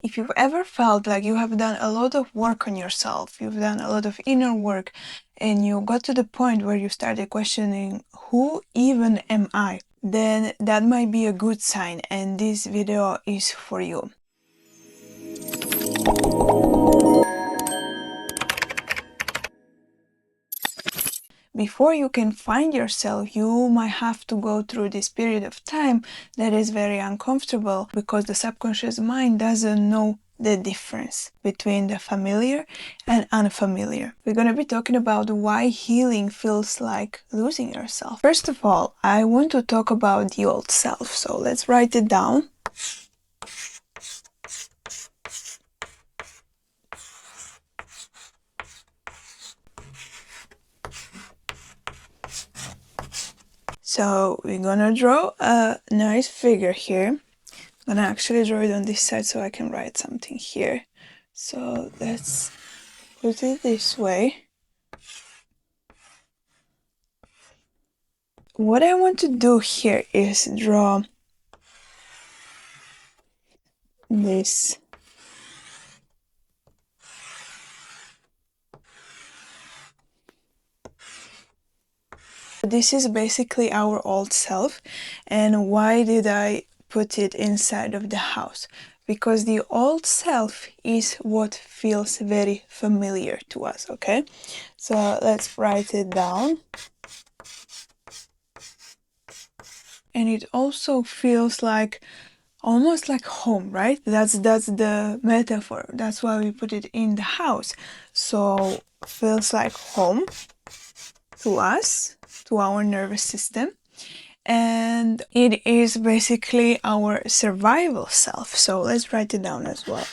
If you've ever felt like you have done a lot of work on yourself, you've done a lot of inner work, and you got to the point where you started questioning, who even am I? Then that might be a good sign, and this video is for you. Before you can find yourself, you might have to go through this period of time that is very uncomfortable, because the subconscious mind doesn't know the difference between the familiar and unfamiliar. We're going to be talking about why healing feels like losing yourself. First of all, I want to talk about the old self. So let's write it down. So we're gonna draw a nice figure here. I'm gonna actually draw it on this side so I can write something here. So let's put it this way. What I want to do here is draw this This is basically our old self. And why did I put it inside of the house? Because the old self is what feels very familiar to us, okay? So let's write it down. And it also feels like almost like home, right? That's the metaphor. That's why we put it in the house. So feels like home to us, to our nervous system. And it is basically our survival self. So let's write it down as well.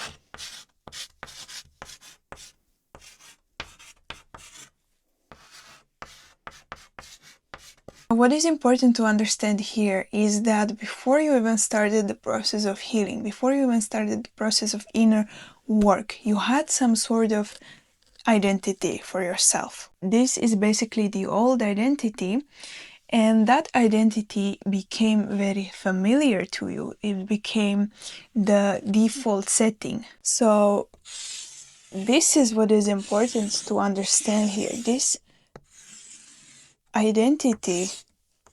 What is important to understand here is that before you even started the process of healing, before you even started the process of inner work, you had some sort of identity for yourself. This is basically the old identity, and that identity became very familiar to you. It became the default setting. So this is what is important to understand here. This identity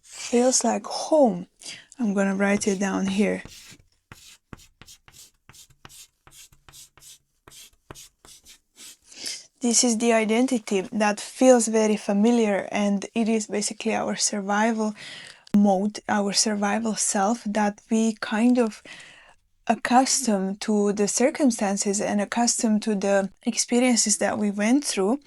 feels like home. I'm gonna write it down here. This is the identity that feels very familiar, and it is basically our survival mode, our survival self, that we kind of accustomed to the circumstances and accustomed to the experiences that we went through,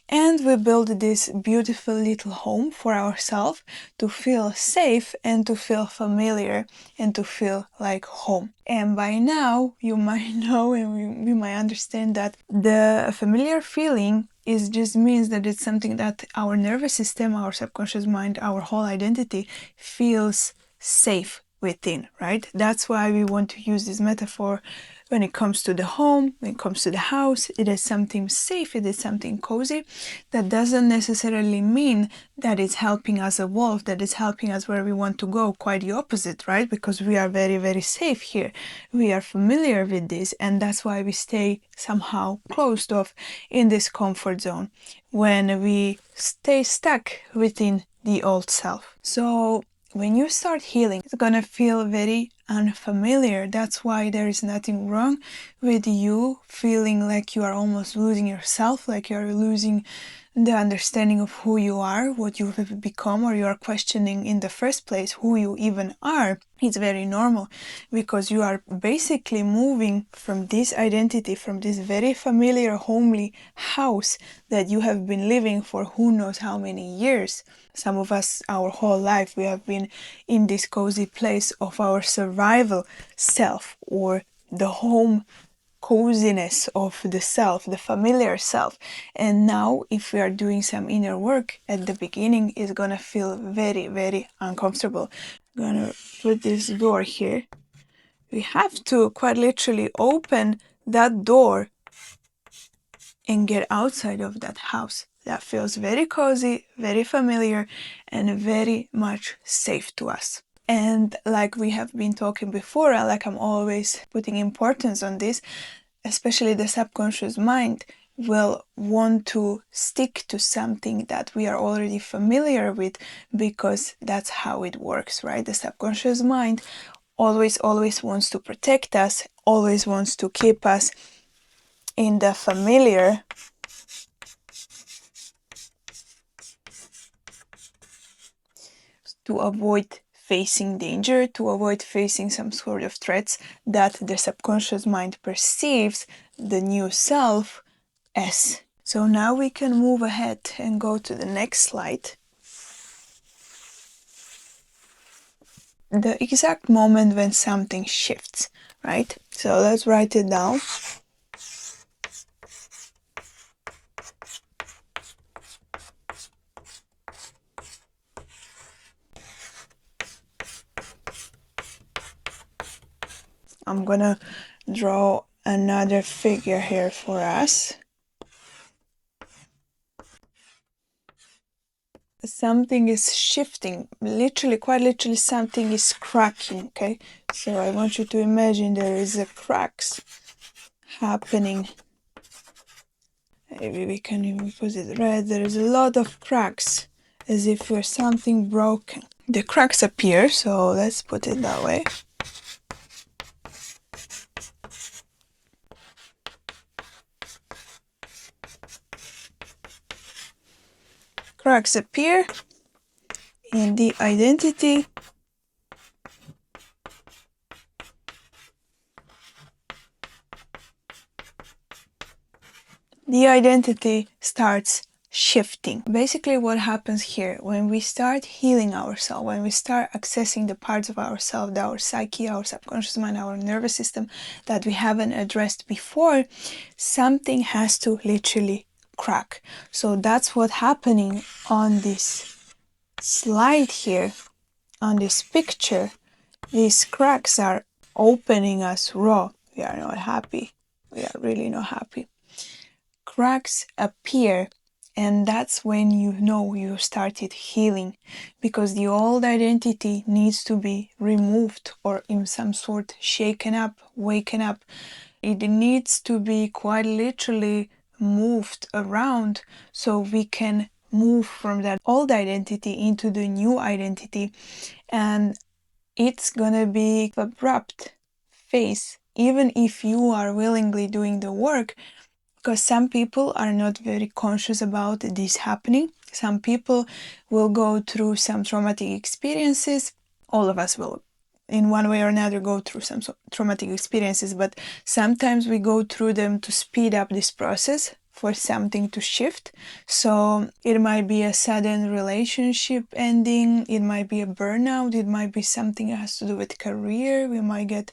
and we build this beautiful little home for ourselves to feel safe and to feel familiar and to feel like home. And by now you might know, and we might understand that the familiar feeling is just means that it's something that our nervous system, our subconscious mind, our whole identity feels safe within, right? That's why we want to use this metaphor when it comes to the home, when it comes to the house. It is something safe, it is something cozy. That doesn't necessarily mean that it's helping us evolve, that it's helping us where we want to go. Quite the opposite, right? Because we are very, very safe here. We are familiar with this, and that's why we stay somehow closed off in this comfort zone when we stay stuck within the old self. So when you start healing, it's gonna feel very unfamiliar. That's why there is nothing wrong with you feeling like you are almost losing yourself, like you are losing the understanding of who you are, what you have become, or you are questioning in the first place who you even are. It's very normal, because you are basically moving from this identity, from this very familiar, homely house that you have been living for who knows how many years. Some of us, our whole life, we have been in this cozy place of our survival self, or the home coziness of the self, the familiar self. And now if we are doing some inner work at the beginning, it's gonna feel very, very uncomfortable. I'm gonna put this door here. We have to quite literally open that door and get outside of that house. That feels very cozy, very familiar, and very much safe to us. And like we have been talking before, and like I'm always putting importance on this, especially the subconscious mind will want to stick to something that we are already familiar with, because that's how it works, right? The subconscious mind always wants to protect us, always wants to keep us in the familiar, to avoid facing danger, to avoid facing some sort of threats that the subconscious mind perceives the new self as. So now we can move ahead and go to the next slide. The exact moment when something shifts, right? So let's write it down. I'm gonna draw another figure here for us. Something is shifting, literally, quite literally, something is cracking, okay? So I want you to imagine there is a cracks happening. Maybe we can even put it red. There is a lot of cracks, as if there's something broken. The cracks appear, so let's put it that way. Cracks appear in the identity. The identity starts shifting. Basically what happens here, when we start healing ourselves, when we start accessing the parts of ourselves, our psyche, our subconscious mind, our nervous system that we haven't addressed before, something has to literally crack. So that's what's happening on this slide here, on this picture. These cracks are opening us raw. We are not happy. We are really not happy. Cracks appear, and that's when you know you started healing, because the old identity needs to be removed, or in some sort shaken up, waken up. It needs to be quite literally moved around, so we can move from that old identity into the new identity. And it's gonna be an abrupt phase, even if you are willingly doing the work, because some people are not very conscious about this happening. Some people will go through some traumatic experiences. All of us will, in one way or another, go through some traumatic experiences, but sometimes we go through them to speed up this process for something to shift. So it might be a sudden relationship ending, it might be a burnout, it might be something that has to do with career. We might get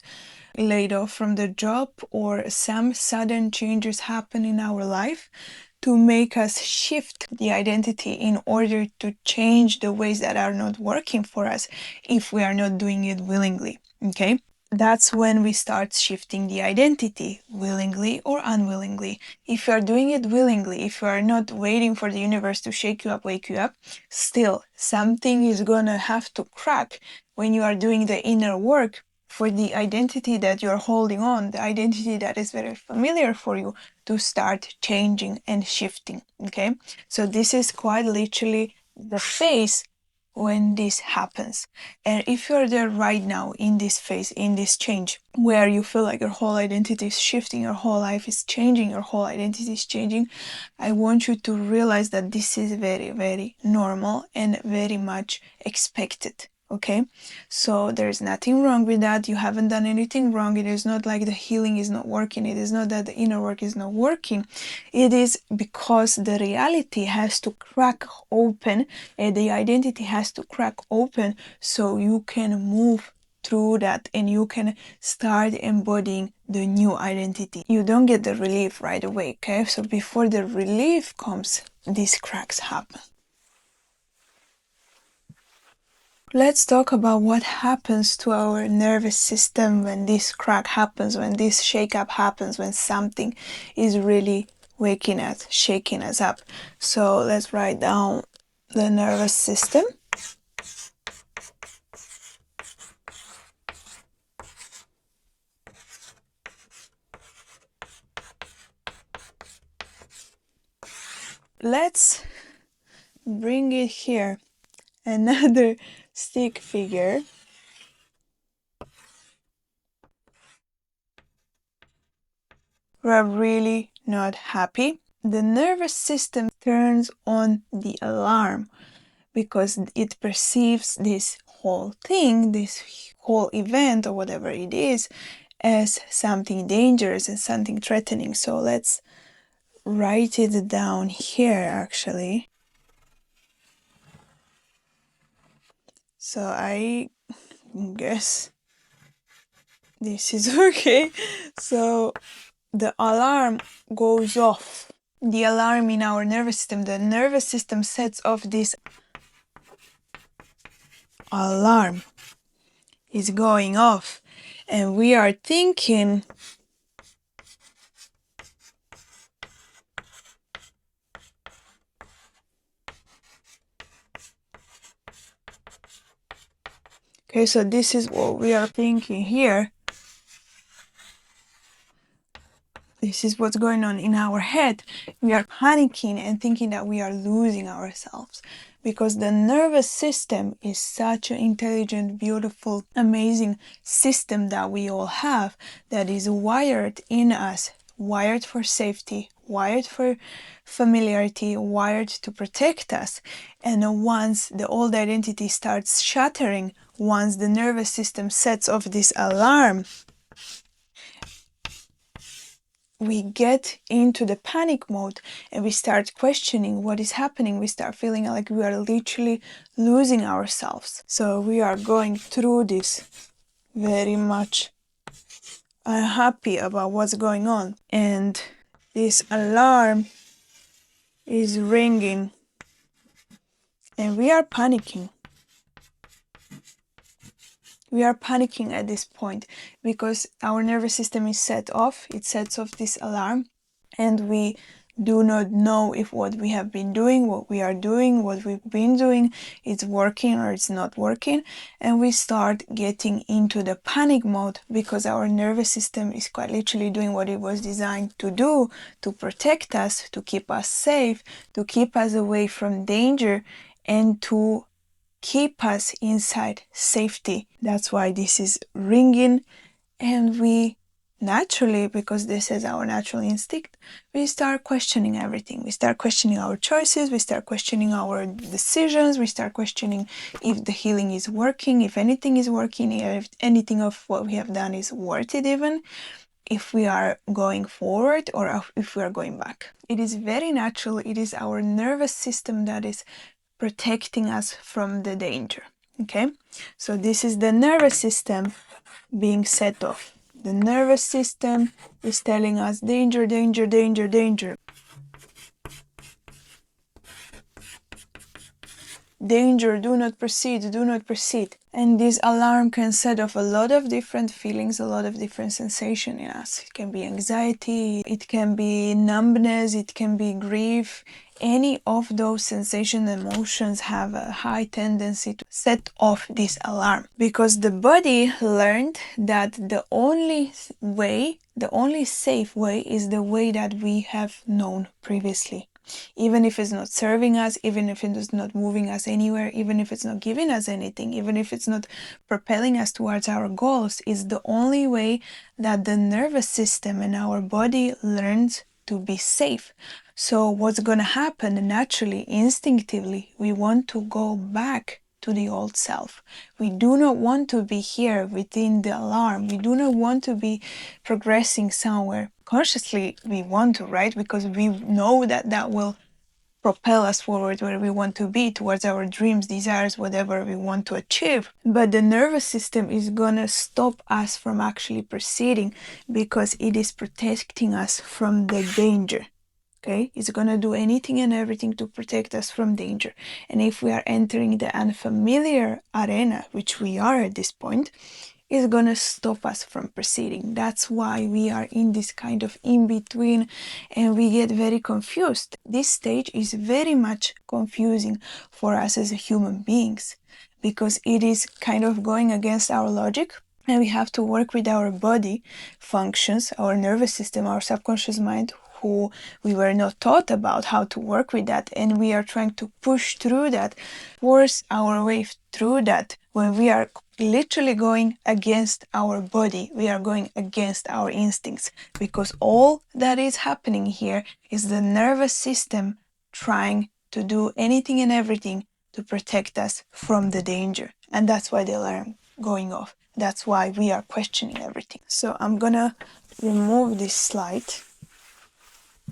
laid off from the job, or some sudden changes happen in our life to make us shift the identity in order to change the ways that are not working for us if we are not doing it willingly. Okay? That's when we start shifting the identity, willingly or unwillingly. If you are doing it willingly, if you are not waiting for the universe to shake you up, wake you up, still something is gonna have to crack when you are doing the inner work for the identity that you're holding on, the identity that is very familiar for you, to start changing and shifting. Okay? So this is quite literally the phase when this happens. And if you're there right now in this phase, in this change, where you feel like your whole identity is shifting, your whole life is changing, your whole identity is changing, I want you to realize that this is very, very normal and very much expected. Okay, so there's nothing wrong with that. You haven't done anything wrong. It is not like the healing is not working. It is not that the inner work is not working. It is because the reality has to crack open, and the identity has to crack open, so you can move through that and you can start embodying the new identity. You don't get the relief right away, okay? So before the relief comes, these cracks happen. Let's talk about what happens to our nervous system when this crack happens, when this shake-up happens, when something is really waking us, shaking us up. So let's write down the nervous system. let's bring it here. Another stick figure. We're really not happy. The nervous system turns on the alarm because it perceives this whole thing, this whole event or whatever it is, as something dangerous and something threatening. So let's write it down here actually. So I guess this is okay. So the alarm goes off. The alarm in our nervous system, the nervous system sets off this alarm is going off, and we are thinking, okay, so this is what we are thinking here. This is what's going on in our head. We are panicking and thinking that we are losing ourselves because the nervous system is such an intelligent, beautiful, amazing system that we all have that is wired in us, wired for safety, wired for familiarity, wired to protect us. And once the old identity starts shattering, once the nervous system sets off this alarm, we get into the panic mode and we start questioning what is happening. We start feeling like we are literally losing ourselves. So we are going through this very much unhappy about what's going on. And this alarm is ringing and we are panicking. We are panicking at this point because our nervous system is set off. It sets off this alarm and we do not know if what we have been doing, what we are doing, what we've been doing, is working or it's not working. And we start getting into the panic mode because our nervous system is quite literally doing what it was designed to do, to protect us, to keep us safe, to keep us away from danger, and to keep us inside safety. That's why this is ringing, and we naturally, because this is our natural instinct, we start questioning everything. We start questioning our choices, we start questioning our decisions, we start questioning if the healing is working, if anything is working, if anything of what we have done is worth it even, if we are going forward or if we are going back. It is very natural. It is our nervous system that is protecting us from the danger. Okay, so this is the nervous system being set off. The nervous system is telling us danger, danger, danger, danger. Danger, do not proceed, do not proceed. And this alarm can set off a lot of different feelings, a lot of different sensation in us. It can be anxiety, it can be numbness, it can be grief. Any of those sensation emotions have a high tendency to set off this alarm because the body learned that the only way, the only safe way is the way that we have known previously. Even if it's not serving us, even if it is not moving us anywhere, even if it's not giving us anything, even if it's not propelling us towards our goals, is the only way that the nervous system and our body learns to be safe. So what's going to happen naturally, instinctively, we want to go back to the old self. We do not want to be here within the alarm. We do not want to be progressing somewhere. Consciously, we want to, right? Because we know that that will propel us forward where we want to be, towards our dreams, desires, whatever we want to achieve. But the nervous system is gonna stop us from actually proceeding because it is protecting us from the danger. Okay, it's gonna do anything and everything to protect us from danger. And if we are entering the unfamiliar arena, which we are at this point, it's gonna stop us from proceeding. That's why we are in this kind of in-between and we get very confused. This stage is very much confusing for us as human beings because it is kind of going against our logic. And we have to work with our body functions, our nervous system, our subconscious mind, who we were not taught about how to work with that, and we are trying to push through that, force our way through that, when we are literally going against our body, we are going against our instincts, because all that is happening here is the nervous system trying to do anything and everything to protect us from the danger. And that's why the alarm going off. That's why we are questioning everything. So I'm gonna remove this slide.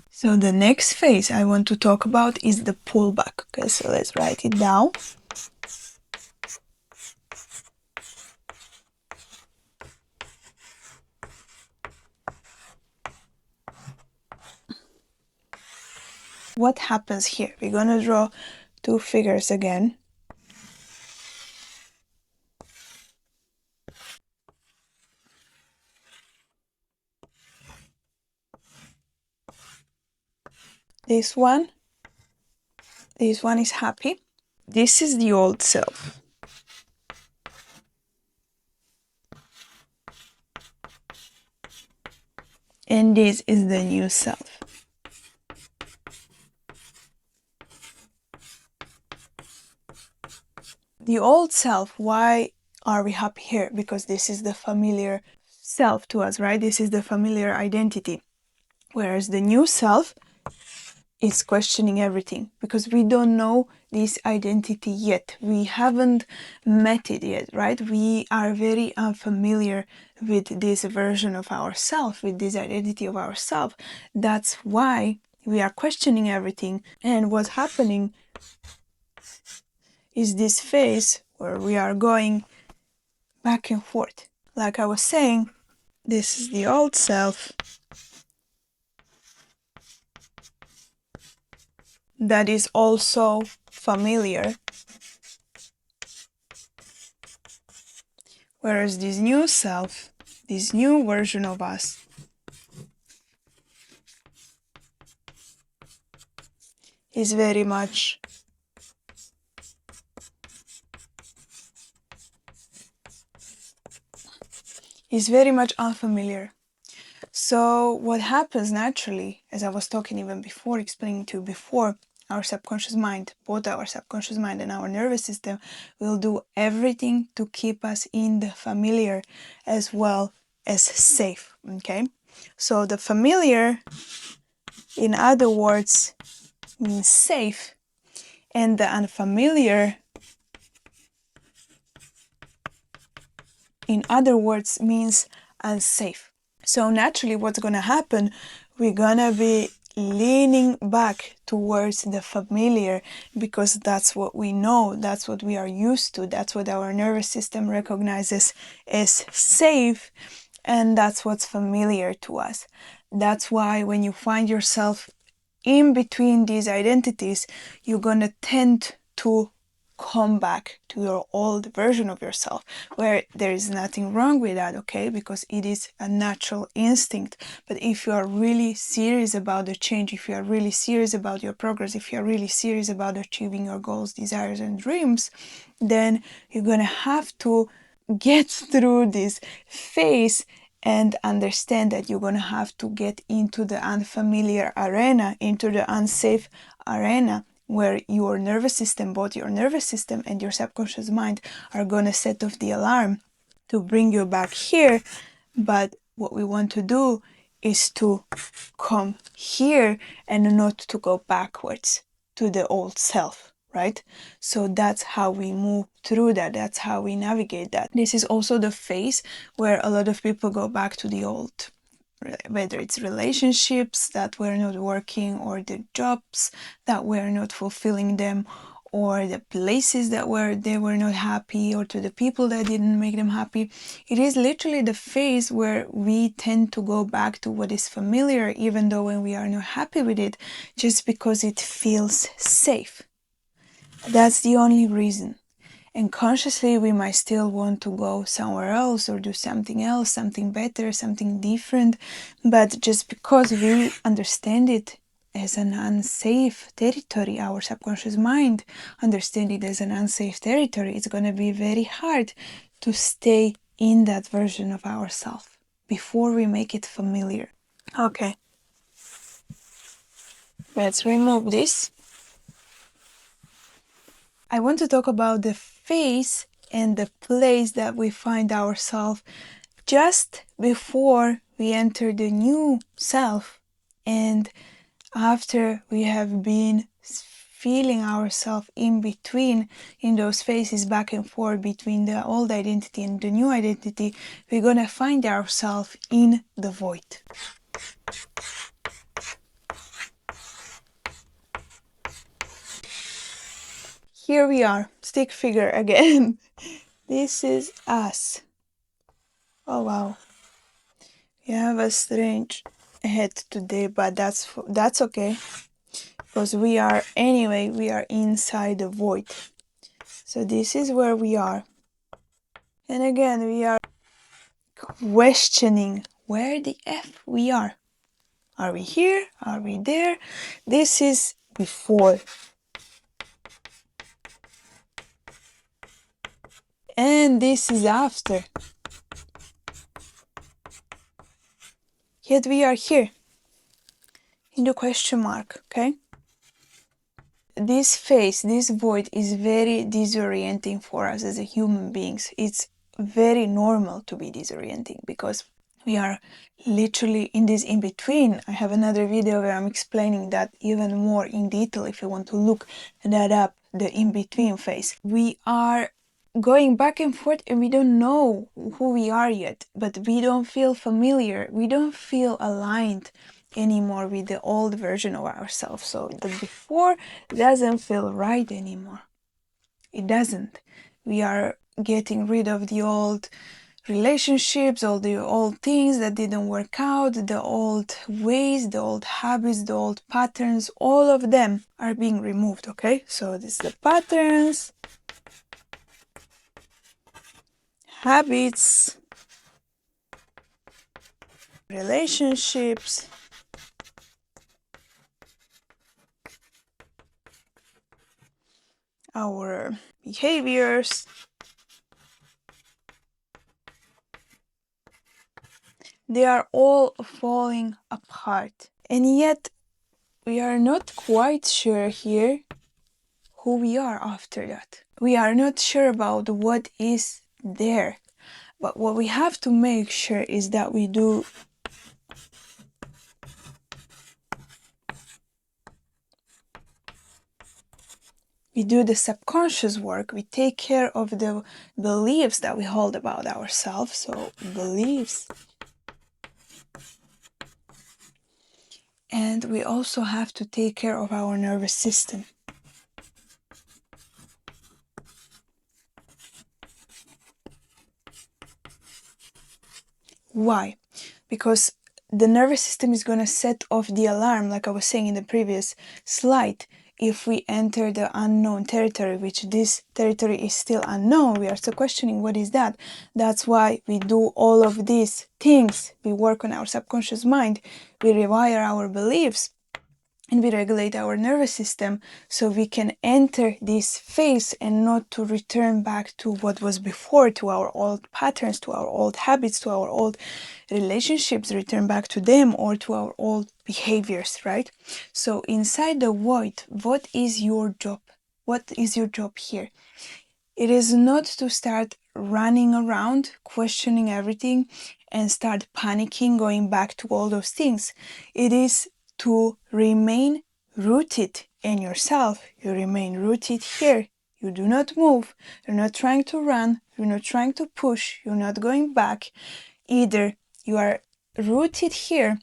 So the next phase I want to talk about is the pullback. Okay, so let's write it down. What happens here? We're gonna draw two figures again. This one is happy. This is the old self. And this is the new self. The old self, why are we happy here? Because this is the familiar self to us, right? This is the familiar identity. Whereas the new self is questioning everything, because we don't know this identity yet. We haven't met it yet, right? We are very unfamiliar with this version of ourselves, with this identity of ourselves. That's why we are questioning everything. And what's happening is this phase where we are going back and forth. Like I was saying, this is the old self that is also familiar, whereas this new self, this new version of us, is very much unfamiliar. So what happens naturally, as I was talking even before, explaining to you before, our subconscious mind, both our subconscious mind and our nervous system, will do everything to keep us in the familiar as well as safe, okay? So the familiar, in other words, means safe, and the unfamiliar, in other words, means unsafe. So naturally, what's gonna happen, we're gonna be leaning back towards the familiar, because that's what we know, that's what we are used to, that's what our nervous system recognizes as safe, and that's what's familiar to us. That's why when you find yourself in between these identities, you're gonna tend to come back to your old version of yourself, where there is nothing wrong with that, okay? Because it is a natural instinct. But if you are really serious about the change, if you are really serious about your progress, if you are really serious about achieving your goals, desires, and dreams, then you're gonna have to get through this phase and understand that you're gonna have to get into the unfamiliar arena, into the unsafe arena, where your nervous system, both your nervous system and your subconscious mind, are gonna set off the alarm to bring you back here. But what we want to do is to come here and not to go backwards to the old self, right? So that's how we move through that. That's how we navigate that. This is also the phase where a lot of people go back to the old, whether it's relationships that were not working, or the jobs that were not fulfilling them, or the places that they were not happy, or to the people that didn't make them happy. It is literally the phase where we tend to go back to what is familiar, even though when we are not happy with it, just because it feels safe. That's the only reason. And consciously, we might still want to go somewhere else or do something else, something better, something different. But just because we understand it as an unsafe territory, our subconscious mind understands it as an unsafe territory, it's going to be very hard to stay in that version of ourselves before we make it familiar. Okay. Let's remove this. I want to talk about the phase and the place that we find ourselves just before we enter the new self, and after we have been feeling ourselves in between, in those phases back and forth between the old identity and the new identity, we're gonna find ourselves in the void. Here we are, stick figure again. This is us. Oh wow. We have a strange head today, but that's okay. Because we are inside the void. So this is where we are. And again, we are questioning where the F we are. Are we here? Are we there? This is before. And this is after. Yet we are here. In the question mark, okay? This phase, this void is very disorienting for us as a human beings. It's very normal to be disorienting because we are literally in this in between. I have another video where I'm explaining that even more in detail if you want to look that up, the in between phase. We are going back and forth and we don't know who we are yet, but we don't feel familiar. We don't feel aligned anymore with the old version of ourselves. So the before doesn't feel right anymore. It doesn't. We are getting rid of the old relationships, all the old things that didn't work out, the old ways, the old habits, the old patterns, all of them are being removed, okay? So this is the patterns, habits, relationships, our behaviors, they are all falling apart. And yet we are not quite sure here who we are after that. We are not sure about what is there. But what we have to make sure is that we do the subconscious work. We take care of the beliefs that we hold about ourselves. So beliefs. And we also have to take care of our nervous system. Why? Because the nervous system is going to set off the alarm, like I was saying in the previous slide. If we enter the unknown territory, which this territory is still unknown, we are still questioning what is that. That's why we do all of these things. We work on our subconscious mind, we rewire our beliefs, and we regulate our nervous system so we can enter this phase and not to return back to what was before, to our old patterns, to our old habits, to our old relationships, return back to them, or to our old behaviors, right? So inside the void, what is your job? What is your job here? It is not to start running around, questioning everything, and start panicking, going back to all those things. It is to remain rooted in yourself. You remain rooted here. You do not move. You're not trying to run. You're not trying to push. You're not going back. Either you are rooted here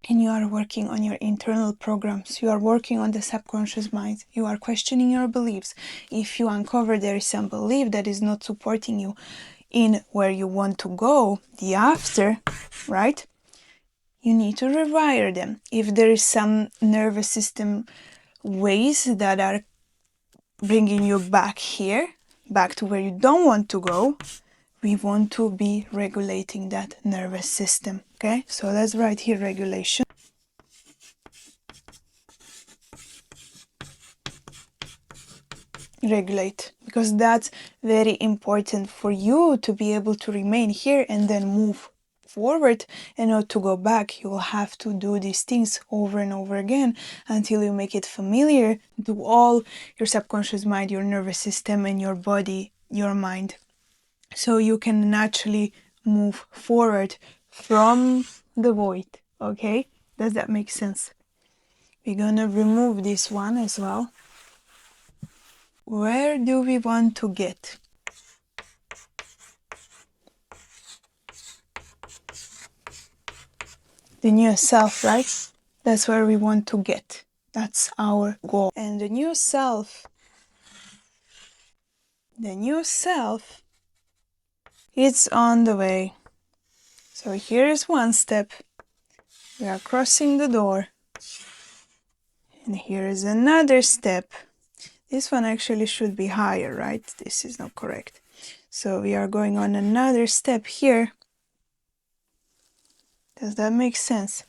and you are working on your internal programs. You are working on the subconscious mind. You are questioning your beliefs. If you uncover there is some belief that is not supporting you in where you want to go, the after, right? You need to rewire them. If there is some nervous system ways that are bringing you back here, back to where you don't want to go, we want to be regulating that nervous system, okay? So let's write here regulation. Regulate, because that's very important for you to be able to remain here and then move forward and not to go back. You will have to do these things over and over again until you make it familiar to all your subconscious mind, your nervous system, and your body, your mind. So you can naturally move forward from the void. Okay? Does that make sense? We're gonna remove this one as well. Where do we want to get? The new self, right? That's where we want to get. That's our goal. And the new self is on the way. So here is one step. We are crossing the door. And here is another step. This one actually should be higher, right? This is not correct. So we are going on another step here. Does that make sense?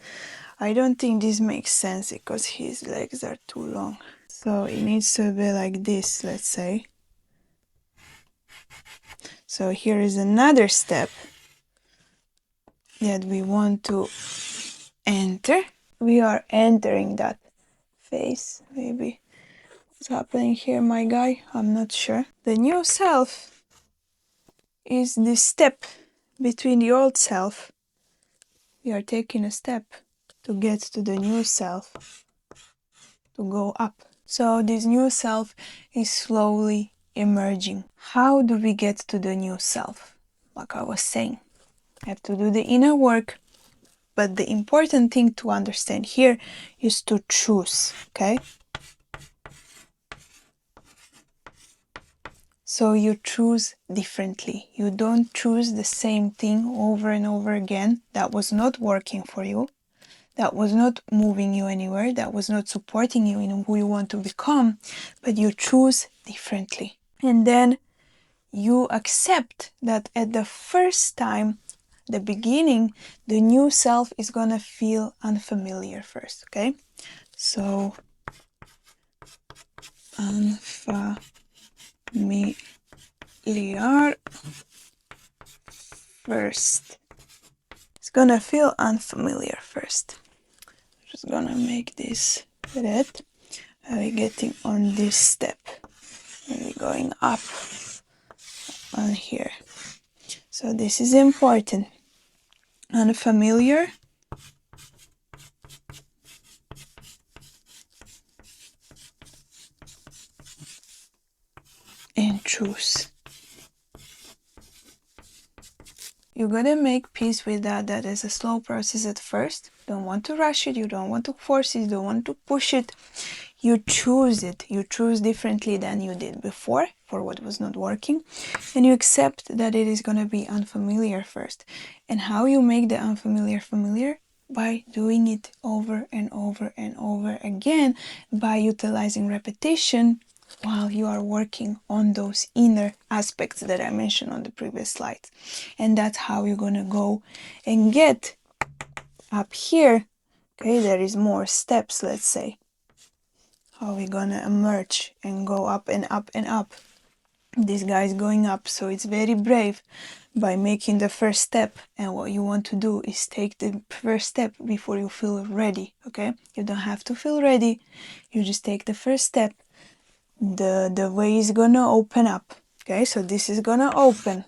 I don't think this makes sense because his legs are too long. So it needs to be like this, let's say. So here is another step that we want to enter. We are entering that phase, maybe. What's happening here, my guy? I'm not sure. The new self is the step between the old self. We are taking a step to get to the new self, to go up. So this new self is slowly emerging. How do we get to the new self? Like I was saying, I have to do the inner work, but the important thing to understand here is to choose, okay? So you choose differently. You don't choose the same thing over and over again that was not working for you, that was not moving you anywhere, that was not supporting you in who you want to become, but you choose differently. And then you accept that at the first time, the beginning, the new self is gonna feel unfamiliar first, okay? So, unfamiliar first. It's gonna feel unfamiliar first. Just gonna make this red. We're getting on this step. And we're going up on here. So this is important. Unfamiliar. And choose. You gotta make peace with that. That is a slow process at first. Don't want to rush it. You don't want to force it. You don't want to push it. You choose it. You choose differently than you did before for what was not working. And you accept that it is gonna be unfamiliar first. And how you make the unfamiliar familiar? By doing it over and over and over again, by utilizing repetition while you are working on those inner aspects that I mentioned on the previous slides. And that's how you're gonna go and get up here. Okay, there is more steps, let's say. How we're gonna emerge and go up and up and up. This guy is going up, so it's very brave by making the first step. And what you want to do is take the first step before you feel ready, okay? You don't have to feel ready. You just take the first step. The way is gonna open up, okay? So this is gonna open.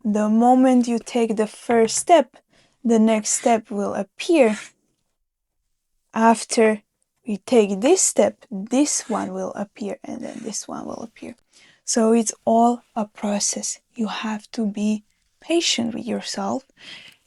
The moment you take the first step, the next step will appear. After we take this step, this one will appear, and then this one will appear. So it's all a process. You have to be patient with yourself.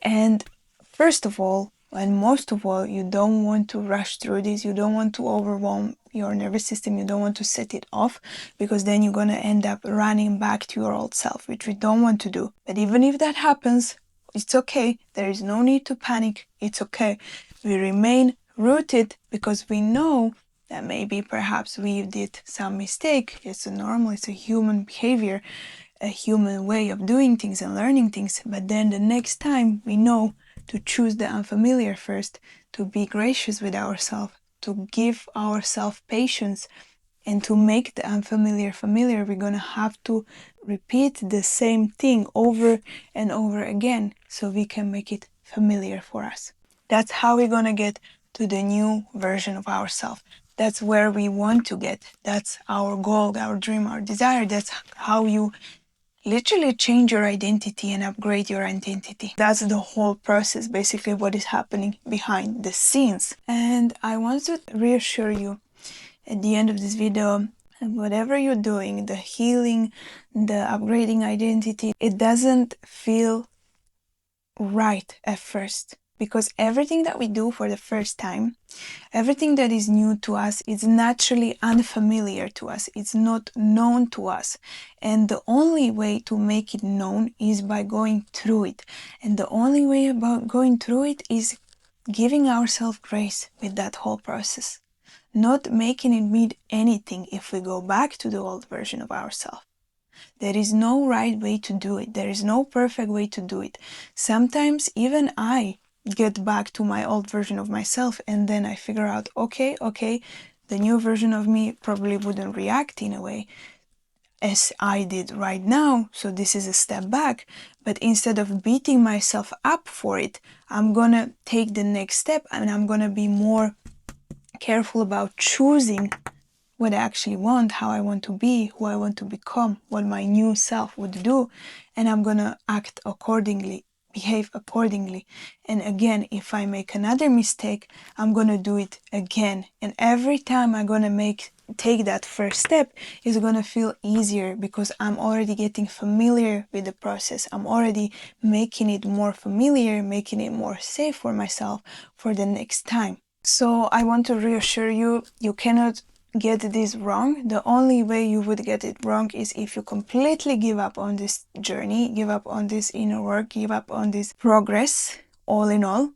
And first of all, and most of all, you don't want to rush through this. You don't want to overwhelm your nervous system. You don't want to set it off, because then you're going to end up running back to your old self, which we don't want to do. But even if that happens, it's okay. There is no need to panic. It's okay. We remain rooted because we know that maybe perhaps we did some mistake. It's a normal, it's a human behavior, a human way of doing things and learning things. But then the next time we know to choose the unfamiliar first, to be gracious with ourselves, to give ourselves patience, And to make the unfamiliar familiar, we're gonna have to repeat the same thing over and over again so we can make it familiar for us. That's how we're gonna get to the new version of ourselves. That's where we want to get. That's our goal, our dream, our desire. That's how you literally change your identity and upgrade your identity. That's the whole process, basically what is happening behind the scenes. And I want to reassure you at the end of this video, whatever you're doing, the healing, the upgrading identity, it doesn't feel right at first, because everything that we do for the first time, everything that is new to us, is naturally unfamiliar to us. It's not known to us. And the only way to make it known is by going through it. And the only way about going through it is giving ourselves grace with that whole process. Not making it mean anything if we go back to the old version of ourselves. There is no right way to do it. There is no perfect way to do it. Sometimes even I get back to my old version of myself, and then I figure out, okay, the new version of me probably wouldn't react in a way as I did right now, so this is a step back. But instead of beating myself up for it, I'm gonna take the next step and I'm gonna be more careful about choosing what I actually want, how I want to be, who I want to become, what my new self would do, and I'm gonna act accordingly, behave accordingly. And again, if I make another mistake, I'm gonna do it again. And every time I'm gonna take that first step, it's gonna feel easier because I'm already getting familiar with the process. I'm already making it more familiar, making it more safe for myself for the next time. So I want to reassure you, you cannot get this wrong. The only way you would get it wrong is if you completely give up on this journey, give up on this inner work, give up on this progress, all in all.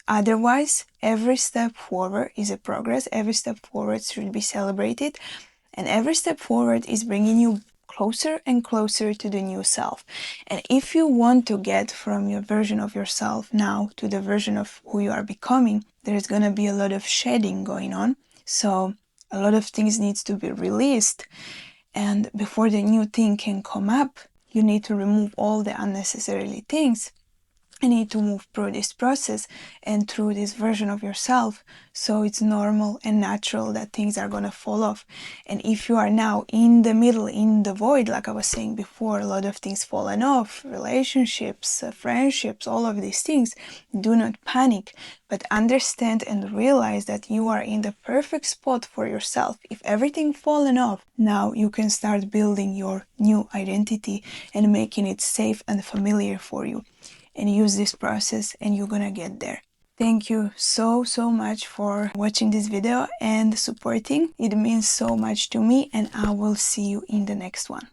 Otherwise, every step forward is a progress. Every step forward should be celebrated. And every step forward is bringing you closer and closer to the new self. And if you want to get from your version of yourself now to the version of who you are becoming, there's going to be a lot of shedding going on. So a lot of things needs to be released. And before the new thing can come up, you need to remove all the unnecessary things. You need to move through this process and through this version of yourself, so it's normal and natural that things are gonna fall off. And if you are now in the middle, in the void, like I was saying before, a lot of things fallen off, relationships, friendships, all of these things, do not panic, but understand and realize that you are in the perfect spot for yourself. If everything fallen off, now you can start building your new identity and making it safe and familiar for you. And use this process and you're gonna get there. Thank you so much for watching this video and supporting. It means so much to me, and I will see you in the next one.